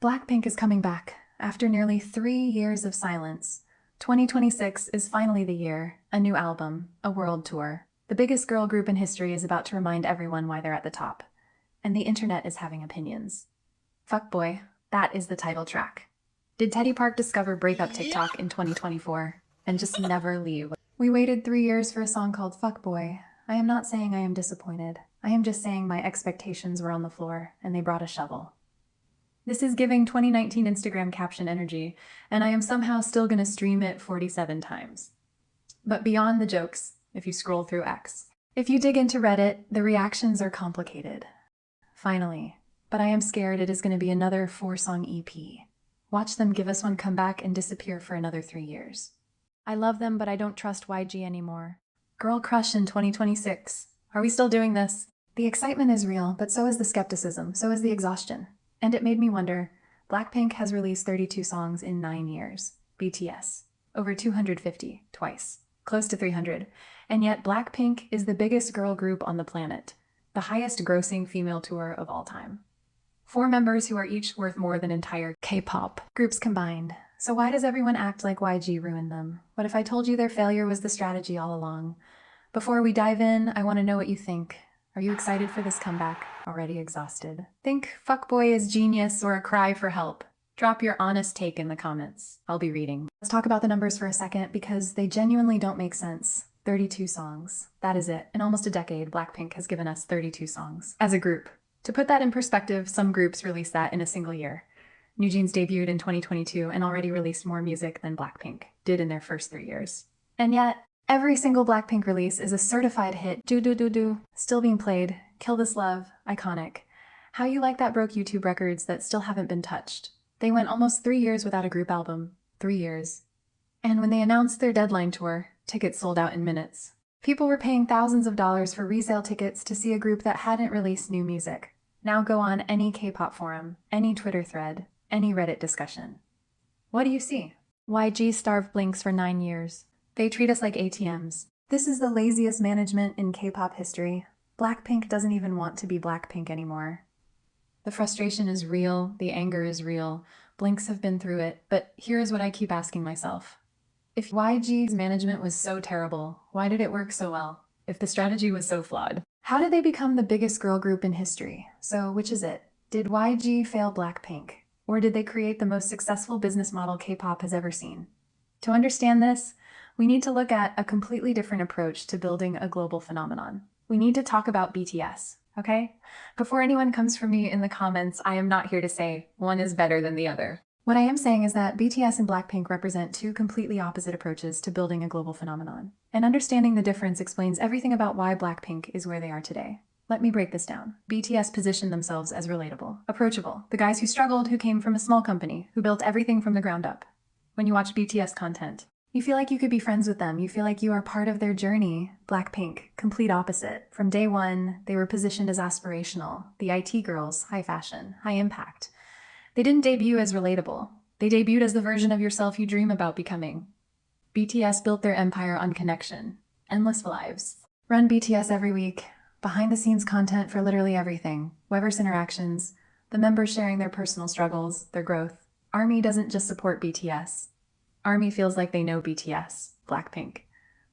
Blackpink is coming back. After nearly 3 years of silence, 2026 is finally the year. A new album, a world tour. The biggest girl group in history is about to remind everyone why they're at the top. And the internet is having opinions. Fuckboy, that is the title track. Did Teddy Park discover breakup TikTok in 2024 and just never leave? We waited 3 years for a song called Fuckboy. I am not saying I am disappointed. I am just saying my expectations were on the floor and they brought a shovel. This is giving 2019 Instagram caption energy, and I am somehow still gonna stream it 47 times. But beyond the jokes, if you scroll through X. If you dig into Reddit, the reactions are complicated. Finally. But I am scared it is gonna be another 4-song EP. Watch them give us one comeback and disappear for another 3 years. I love them, but I don't trust YG anymore. Girl crush in 2026. Are we still doing this? The excitement is real, but so is the skepticism, so is the exhaustion. And it made me wonder, Blackpink has released 32 songs in 9 years. BTS, over 250, twice, close to 300. And yet Blackpink is the biggest girl group on the planet, the highest grossing female tour of all time. 4 members who are each worth more than entire Kpop groups combined. So why does everyone act like YG ruined them? What if I told you their failure was the strategy all along? Before we dive in, I want to know what you think. Are you excited for this comeback? Already exhausted? Think Fuckboy is genius or a cry for help? Drop your honest take in the comments. I'll be reading. Let's talk about the numbers for a second because they genuinely don't make sense. 32 songs. That is it. In almost a decade, Blackpink has given us 32 songs. As a group. To put that in perspective, some groups release that in a single year. NewJeans debuted in 2022 and already released more music than Blackpink did in their first 3 years. And yet, every single Blackpink release is a certified hit. Do. Still being played. Kill This Love. Iconic. How You Like That broke YouTube records that still haven't been touched. They went almost 3 years without a group album. 3 years. And when they announced their deadline tour, tickets sold out in minutes. People were paying thousands of dollars for resale tickets to see a group that hadn't released new music. Now go on any K-pop forum, any Twitter thread, any Reddit discussion. What do you see? YG starved Blinks for 9 years. They treat us like ATMs. This is the laziest management in K-pop history. Blackpink doesn't even want to be Blackpink anymore. The frustration is real, the anger is real. Blinks have been through it, but here's what I keep asking myself. If YG's management was so terrible, why did it work so well? If the strategy was so flawed, how did they become the biggest girl group in history? So which is it? Did YG fail Blackpink? Or did they create the most successful business model K-pop has ever seen? To understand this, we need to look at a completely different approach to building a global phenomenon. We need to talk about BTS, okay? Before anyone comes for me in the comments, I am not here to say one is better than the other. What I am saying is that BTS and Blackpink represent 2 completely opposite approaches to building a global phenomenon. And understanding the difference explains everything about why Blackpink is where they are today. Let me break this down. BTS positioned themselves as relatable, approachable, the guys who struggled, who came from a small company, who built everything from the ground up. When you watch BTS content, you feel like you could be friends with them. You feel like you are part of their journey. Blackpink, complete opposite. From day one, they were positioned as aspirational. The IT girls, high fashion, high impact. They didn't debut as relatable. They debuted as the version of yourself you dream about becoming. BTS built their empire on connection. Endless lives. Run BTS every week. Behind the scenes content for literally everything. Weverse interactions. The members sharing their personal struggles, their growth. ARMY doesn't just support BTS. ARMY feels like they know BTS, Blackpink.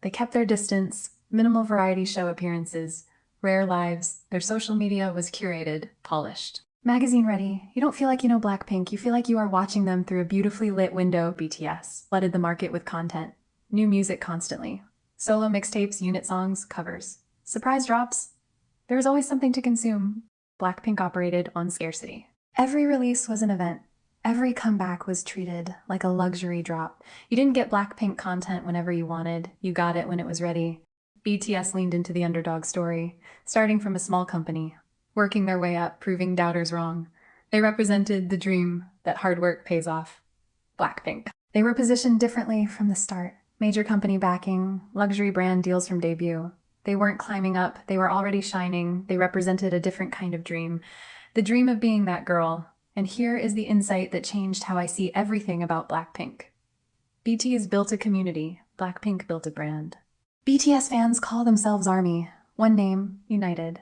They kept their distance, minimal variety show appearances, rare lives. Their social media was curated, polished. Magazine ready. You don't feel like you know Blackpink. You feel like you are watching them through a beautifully lit window. BTS flooded the market with content. New music constantly. Solo mixtapes, unit songs, covers. Surprise drops. There was always something to consume. Blackpink operated on scarcity. Every release was an event. Every comeback was treated like a luxury drop. You didn't get Blackpink content whenever you wanted. You got it when it was ready. BTS leaned into the underdog story, starting from a small company, working their way up, proving doubters wrong. They represented the dream that hard work pays off. Blackpink. They were positioned differently from the start. Major company backing, luxury brand deals from debut. They weren't climbing up, they were already shining. They represented a different kind of dream. The dream of being that girl. And here is the insight that changed how I see everything about Blackpink. BTS built a community. Blackpink built a brand. BTS fans call themselves ARMY. One name, united.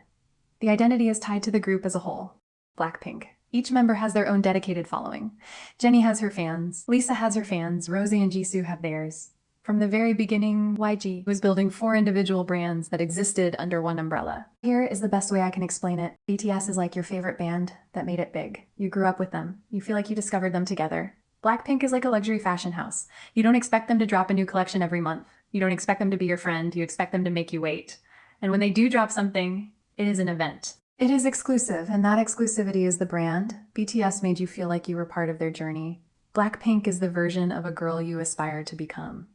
The identity is tied to the group as a whole. Blackpink, Each member has their own dedicated following. Jennie has her fans, Lisa has her fans, Rosé and Jisoo have theirs. From the very beginning, YG was building 4 individual brands that existed under one umbrella. Here is the best way I can explain it. BTS is like your favorite band that made it big. You grew up with them. You feel like you discovered them together. Blackpink is like a luxury fashion house. You don't expect them to drop a new collection every month. You don't expect them to be your friend. You expect them to make you wait. And when they do drop something, it is an event. It is exclusive, and that exclusivity is the brand. BTS made you feel like you were part of their journey. Blackpink is the version of a girl you aspire to become.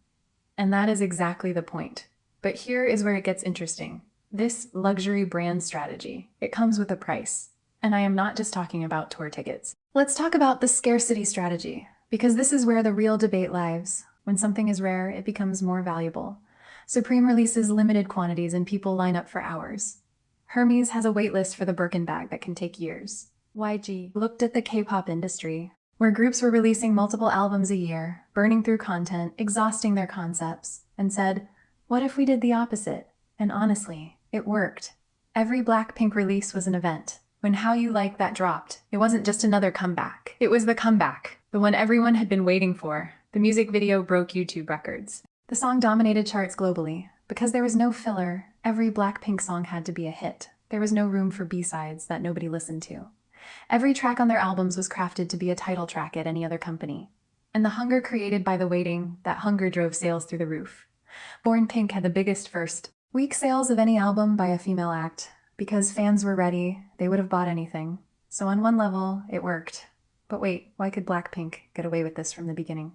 And that is exactly the point. But here is where it gets interesting. This luxury brand strategy, it comes with a price. And I am not just talking about tour tickets. Let's talk about the scarcity strategy, because this is where the real debate lies. When something is rare, it becomes more valuable. Supreme releases limited quantities and people line up for hours. Hermes has a waitlist for the Birkin bag that can take years. YG looked at the K-pop industry, where groups were releasing multiple albums a year, burning through content, exhausting their concepts, and said, what if we did the opposite? And honestly, it worked. Every Blackpink release was an event. When How You Like That dropped, it wasn't just another comeback. It was the comeback, the one everyone had been waiting for. The music video broke YouTube records. The song dominated charts globally. Because there was no filler, every Blackpink song had to be a hit. There was no room for B-sides that nobody listened to. Every track on their albums was crafted to be a title track at any other company. And the hunger created by the waiting, that hunger drove sales through the roof. Born Pink had the biggest first week sales of any album by a female act. Because fans were ready, they would have bought anything. So on one level, it worked. But wait, why could Blackpink get away with this from the beginning?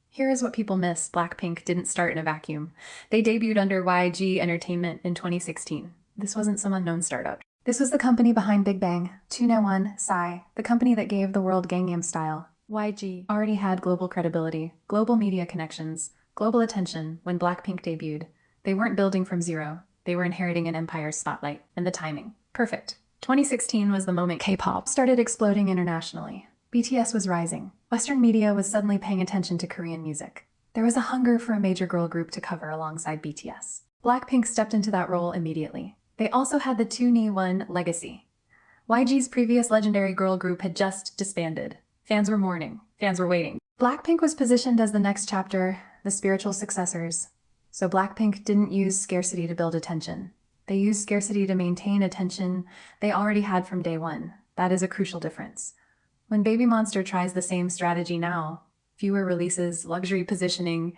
Here is what people miss. Blackpink didn't start in a vacuum. They debuted under YG Entertainment in 2016. This wasn't some unknown startup. This was the company behind Big Bang, 2NE1, Psy, the company that gave the world Gangnam Style. YG already had global credibility, global media connections, global attention when Blackpink debuted. They weren't building from zero. They were inheriting an empire's spotlight, and the timing. Perfect. 2016 was the moment K-pop started exploding internationally. BTS was rising. Western media was suddenly paying attention to Korean music. There was a hunger for a major girl group to cover alongside BTS. Blackpink stepped into that role immediately. They also had the 2NE1 legacy. YG's previous legendary girl group had just disbanded. Fans were mourning. Fans were waiting. Blackpink was positioned as the next chapter, the spiritual successors. So Blackpink didn't use scarcity to build attention. They used scarcity to maintain attention they already had from day one. That is a crucial difference. When Baby Monster tries the same strategy now, fewer releases, luxury positioning,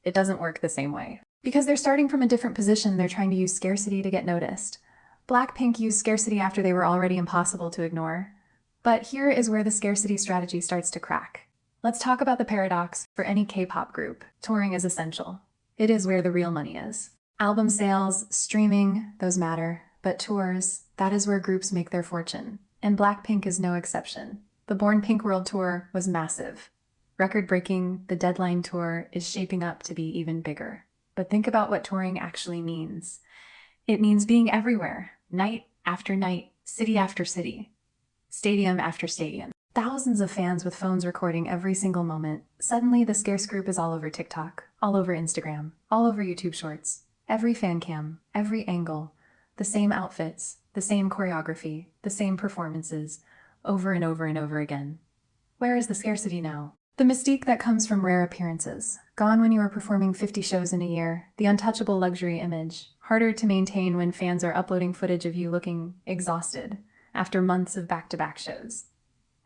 it doesn't work the same way. Because they're starting from a different position, they're trying to use scarcity to get noticed. Blackpink used scarcity after they were already impossible to ignore. But here is where the scarcity strategy starts to crack. Let's talk about the paradox for any K-pop group. Touring is essential. It is where the real money is. Album sales, streaming, those matter. But tours, that is where groups make their fortune. And Blackpink is no exception. The Born Pink World Tour was massive. Record-breaking, the Deadline Tour is shaping up to be even bigger. But think about what touring actually means. It means being everywhere, night after night, city after city, stadium after stadium. Thousands of fans with phones recording every single moment. Suddenly, the scarce group is all over TikTok, all over Instagram, all over YouTube Shorts. Every fan cam, every angle, the same outfits, the same choreography, the same performances, over and over and over again. Where is the scarcity now? The mystique that comes from rare appearances. Gone when you are performing 50 shows in a year. The untouchable luxury image. Harder to maintain when fans are uploading footage of you looking exhausted after months of back-to-back shows.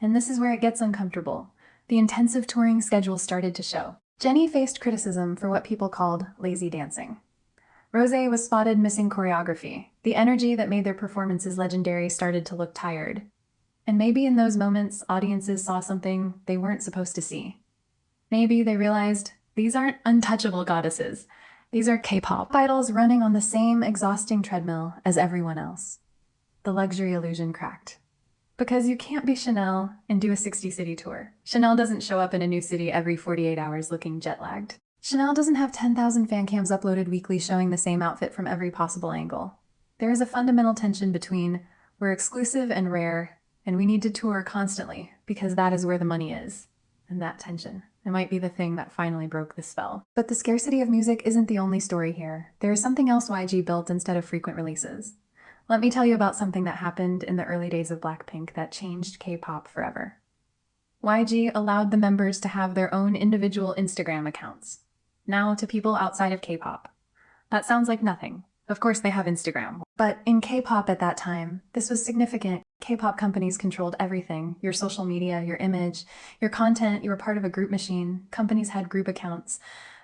And this is where it gets uncomfortable. The intensive touring schedule started to show. Jennie faced criticism for what people called lazy dancing. Rosé was spotted missing choreography. The energy that made their performances legendary started to look tired. And maybe in those moments, audiences saw something they weren't supposed to see. Maybe they realized these aren't untouchable goddesses. These are K-pop idols running on the same exhausting treadmill as everyone else. The luxury illusion cracked. Because you can't be Chanel and do a 60-city tour. Chanel doesn't show up in a new city every 48 hours looking jet-lagged. Chanel doesn't have 10,000 fan cams uploaded weekly showing the same outfit from every possible angle. There is a fundamental tension between we're exclusive and rare, and we need to tour constantly because that is where the money is. And that tension, it might be the thing that finally broke the spell. But the scarcity of music isn't the only story here. There is something else YG built instead of frequent releases. Let me tell you about something that happened in the early days of Blackpink that changed K-pop forever. YG allowed the members to have their own individual Instagram accounts. Now to people outside of K-pop. That sounds like nothing. Of course they have Instagram. But in K-pop at that time, this was significant. K-pop companies controlled everything. Your social media, your image, your content, you were part of a group machine. Companies had group accounts,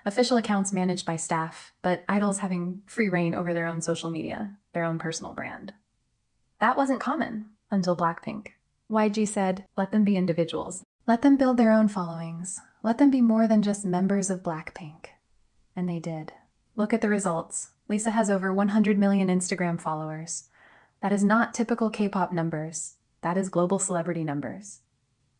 official accounts managed by staff, but idols having free reign over their own social media, their own personal brand. That wasn't common until Blackpink. YG said, let them be individuals. Let them build their own followings. Let them be more than just members of Blackpink. And they did. Look at the results. Lisa has over 100 million Instagram followers. That is not typical K-pop numbers. That is global celebrity numbers.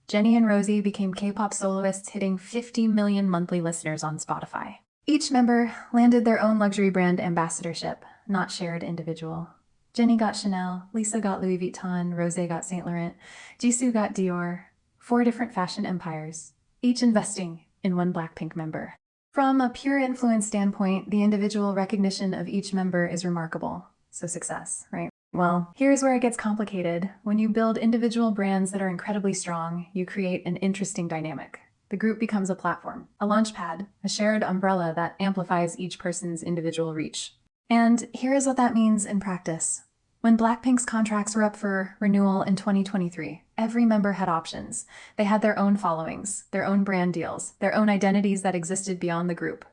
Jennie and Rosé became K-pop soloists, hitting 50 million monthly listeners on Spotify. Each member landed their own luxury brand ambassadorship, not shared individual. Jennie got Chanel, Lisa got Louis Vuitton, Rosé got Saint Laurent, Jisoo got Dior. 4 different fashion empires, each investing in one Blackpink member. From a pure influence standpoint, the individual recognition of each member is remarkable. So success, right? Well, here's where it gets complicated. When you build individual brands that are incredibly strong, you create an interesting dynamic. The group becomes a platform, a launchpad, a shared umbrella that amplifies each person's individual reach. And here is what that means in practice. When Blackpink's contracts were up for renewal in 2023, every member had options. They had their own followings, their own brand deals, their own identities that existed beyond the group.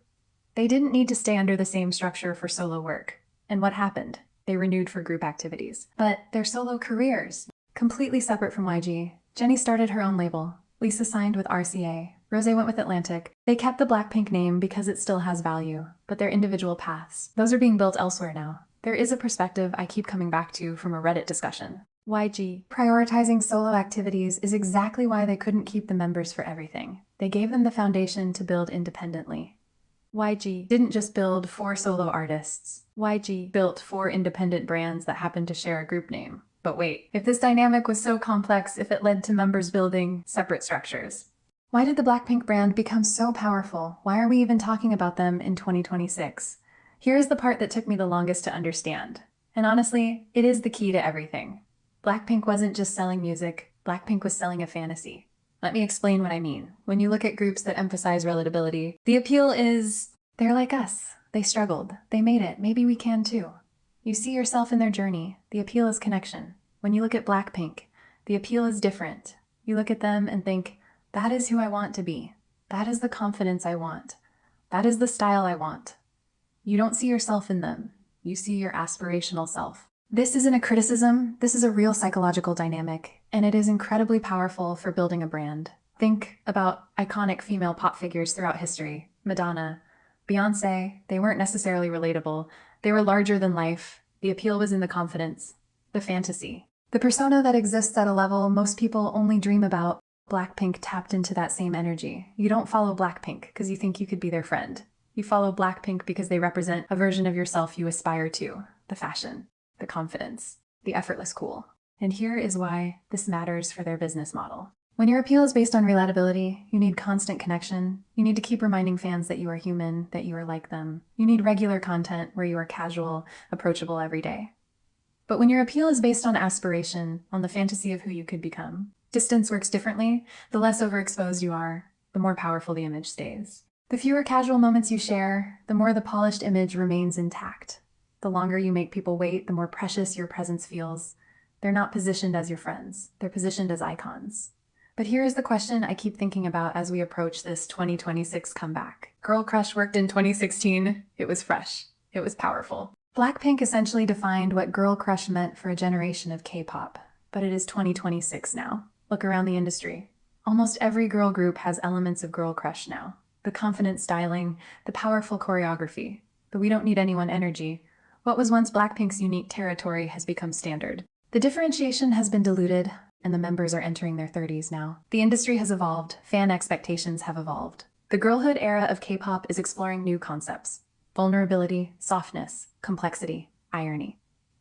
They didn't need to stay under the same structure for solo work. And what happened? They renewed for group activities. But their solo careers, completely separate from YG. Jennie started her own label. Lisa signed with RCA. Rosé went with Atlantic. They kept the Blackpink name because it still has value, but their individual paths, those are being built elsewhere now. There is a perspective I keep coming back to from a Reddit discussion. YG prioritizing solo activities is exactly why they couldn't keep the members for everything. They gave them the foundation to build independently. YG didn't just build 4 solo artists. YG built 4 independent brands that happened to share a group name. But wait, if this dynamic was so complex, if it led to members building separate structures, why did the Blackpink brand become so powerful? Why are we even talking about them in 2026? Here's the part that took me the longest to understand. And honestly, it is the key to everything. Blackpink wasn't just selling music, Blackpink was selling a fantasy. Let me explain what I mean. When you look at groups that emphasize relatability, the appeal is, they're like us. They struggled. They made it. Maybe we can too. You see yourself in their journey. The appeal is connection. When you look at Blackpink, the appeal is different. You look at them and think, that is who I want to be. That is the confidence I want. That is the style I want. You don't see yourself in them. You see your aspirational self. This isn't a criticism. This is a real psychological dynamic, and it is incredibly powerful for building a brand. Think about iconic female pop figures throughout history. Madonna, Beyoncé, they weren't necessarily relatable. They were larger than life. The appeal was in the confidence, the fantasy, the persona that exists at a level most people only dream about. Blackpink tapped into that same energy. You don't follow Blackpink because you think you could be their friend. You follow Blackpink because they represent a version of yourself you aspire to. The fashion, the confidence, the effortless cool. And here is why this matters for their business model. When your appeal is based on relatability, you need constant connection. You need to keep reminding fans that you are human, that you are like them. You need regular content where you are casual, approachable every day. But when your appeal is based on aspiration, on the fantasy of who you could become, distance works differently. The less overexposed you are, the more powerful the image stays. The fewer casual moments you share, the more the polished image remains intact. The longer you make people wait, the more precious your presence feels. They're not positioned as your friends. They're positioned as icons. But here is the question I keep thinking about as we approach this 2026 comeback. Girl Crush worked in 2016. It was fresh. It was powerful. Blackpink essentially defined what Girl Crush meant for a generation of K-pop. But it is 2026 now. Look around the industry. Almost every girl group has elements of Girl Crush now. The confident styling, the powerful choreography, the we don't need anyone energy. What was once Blackpink's unique territory has become standard. The differentiation has been diluted, and the members are entering their 30s now. The industry has evolved, fan expectations have evolved. The girlhood era of K-pop is exploring new concepts: vulnerability, softness, complexity, irony.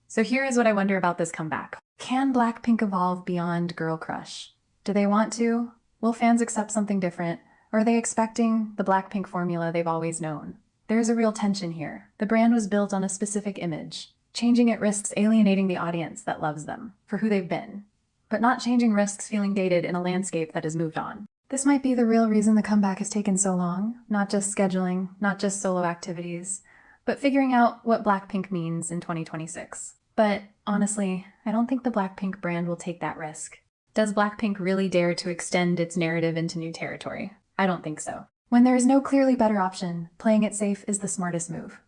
So here is what I wonder about this comeback. Can Blackpink evolve beyond Girl Crush? Do they want to? Will fans accept something different? Or are they expecting the Blackpink formula they've always known? There's a real tension here. The brand was built on a specific image. Changing it risks alienating the audience that loves them for who they've been. But not changing risks feeling dated in a landscape that has moved on. This might be the real reason the comeback has taken so long, not just scheduling, not just solo activities, but figuring out what Blackpink means in 2026. But honestly, I don't think the Blackpink brand will take that risk. Does Blackpink really dare to extend its narrative into new territory? I don't think so. When there is no clearly better option, playing it safe is the smartest move.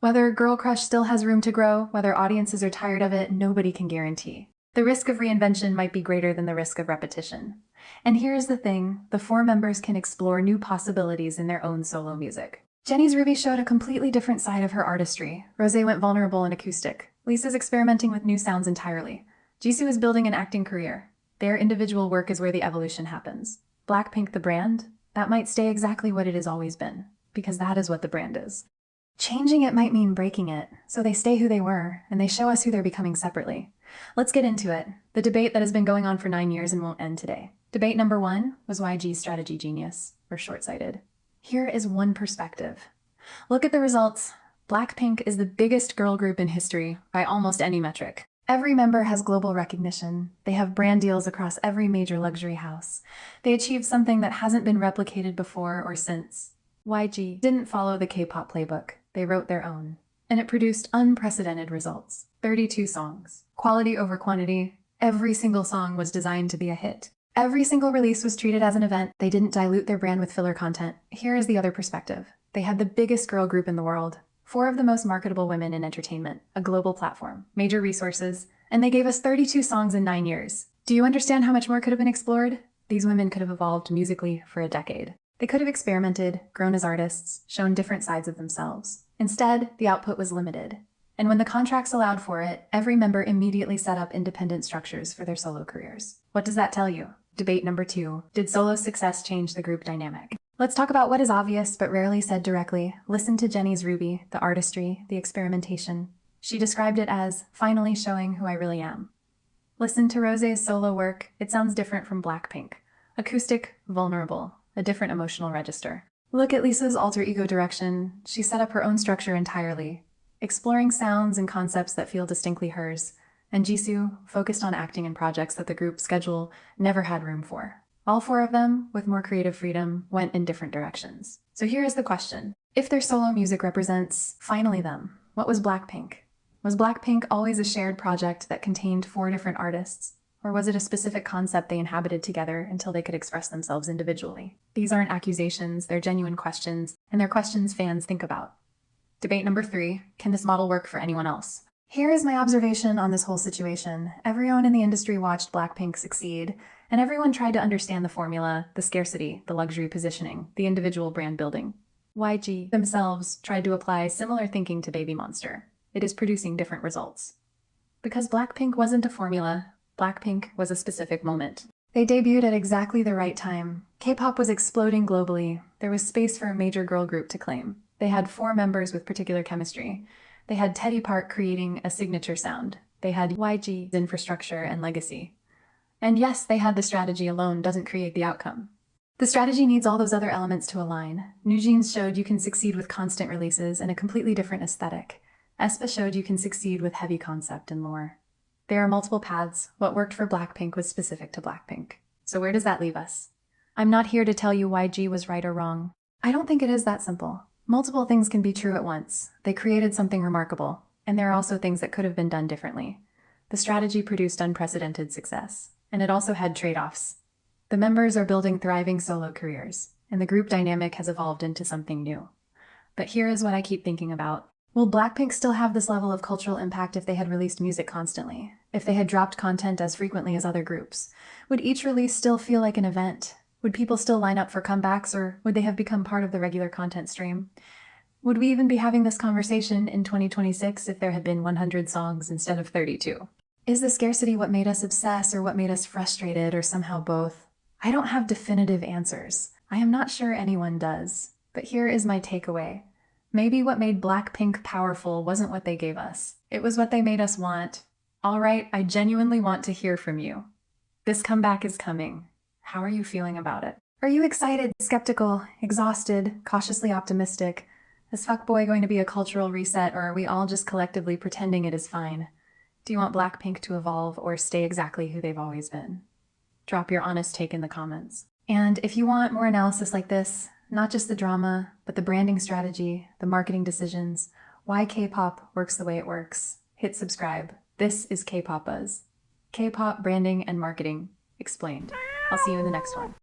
Whether Girl Crush still has room to grow, whether audiences are tired of it, nobody can guarantee. The risk of reinvention might be greater than the risk of repetition. And here's the thing, the four members can explore new possibilities in their own solo music. Jennie's Ruby showed a completely different side of her artistry. Rosé went vulnerable and acoustic. Lisa's experimenting with new sounds entirely. Jisoo is building an acting career. Their individual work is where the evolution happens. Blackpink, the brand, that might stay exactly what it has always been, because that is what the brand is. Changing it might mean breaking it, so they stay who they were, and they show us who they're becoming separately. Let's get into it. The debate that has been going on for 9 years and won't end today. Debate number 1, was YG's strategy genius or short-sighted? Here is one perspective. Look at the results. Blackpink is the biggest girl group in history by almost any metric. Every member has global recognition. They have brand deals across every major luxury house. They achieved something that hasn't been replicated before or since. YG didn't follow the K-pop playbook. They wrote their own. And it produced unprecedented results. 32 songs. Quality over quantity. Every single song was designed to be a hit. Every single release was treated as an event. They didn't dilute their brand with filler content. Here is the other perspective. They had the biggest girl group in the world. 4 of the most marketable women in entertainment. A global platform. Major resources. And they gave us 32 songs in 9 years. Do you understand how much more could have been explored? These women could have evolved musically for a decade. They could have experimented, grown as artists, shown different sides of themselves. Instead, the output was limited. And when the contracts allowed for it, every member immediately set up independent structures for their solo careers. What does that tell you? Debate number 2. Did solo success change the group dynamic? Let's talk about what is obvious but rarely said directly. Listen to Jennie's Ruby, the artistry, the experimentation. She described it as finally showing who I really am. Listen to Rosé's solo work. It sounds different from Blackpink. Acoustic, vulnerable, a different emotional register. Look at Lisa's alter ego direction. She set up her own structure entirely, exploring sounds and concepts that feel distinctly hers. And Jisoo focused on acting in projects that the group's schedule never had room for. All 4 of them, with more creative freedom, went in different directions. So here is the question. If their solo music represents finally them, what was Blackpink? Was Blackpink always a shared project that contained 4 different artists? Or was it a specific concept they inhabited together until they could express themselves individually? These aren't accusations, they're genuine questions, and they're questions fans think about. Debate number 3, can this model work for anyone else? Here is my observation on this whole situation. Everyone in the industry watched Blackpink succeed, and everyone tried to understand the formula, the scarcity, the luxury positioning, the individual brand building. YG themselves tried to apply similar thinking to Baby Monster. It is producing different results. Because Blackpink wasn't a formula, Blackpink was a specific moment. They debuted at exactly the right time. K-pop was exploding globally. There was space for a major girl group to claim. They had 4 members with particular chemistry. They had Teddy Park creating a signature sound. They had YG's infrastructure and legacy. And yes, they had the strategy alone doesn't create the outcome. The strategy needs all those other elements to align. New Jeans showed you can succeed with constant releases and a completely different aesthetic. aespa showed you can succeed with heavy concept and lore. There are multiple paths. What worked for Blackpink was specific to Blackpink. So where does that leave us? I'm not here to tell you YG was right or wrong. I don't think it is that simple. Multiple things can be true at once. They created something remarkable, and there are also things that could have been done differently. The strategy produced unprecedented success, and it also had trade-offs. The members are building thriving solo careers, and the group dynamic has evolved into something new. But here is what I keep thinking about. Will Blackpink still have this level of cultural impact if they had released music constantly? If they had dropped content as frequently as other groups? Would each release still feel like an event? Would people still line up for comebacks, or would they have become part of the regular content stream? Would we even be having this conversation in 2026 if there had been 100 songs instead of 32? Is the scarcity what made us obsess, or what made us frustrated, or somehow both? I don't have definitive answers. I am not sure anyone does. But here is my takeaway. Maybe what made Blackpink powerful wasn't what they gave us. It was what they made us want. All right, I genuinely want to hear from you. This comeback is coming. How are you feeling about it? Are you excited, skeptical, exhausted, cautiously optimistic? Is fuckboy going to be a cultural reset, or are we all just collectively pretending it is fine? Do you want Blackpink to evolve or stay exactly who they've always been? Drop your honest take in the comments. And if you want more analysis like this, not just the drama, but the branding strategy, the marketing decisions, why K-pop works the way it works, hit subscribe. This is K-pop Buzz. K-pop branding and marketing explained. I'll see you in the next one.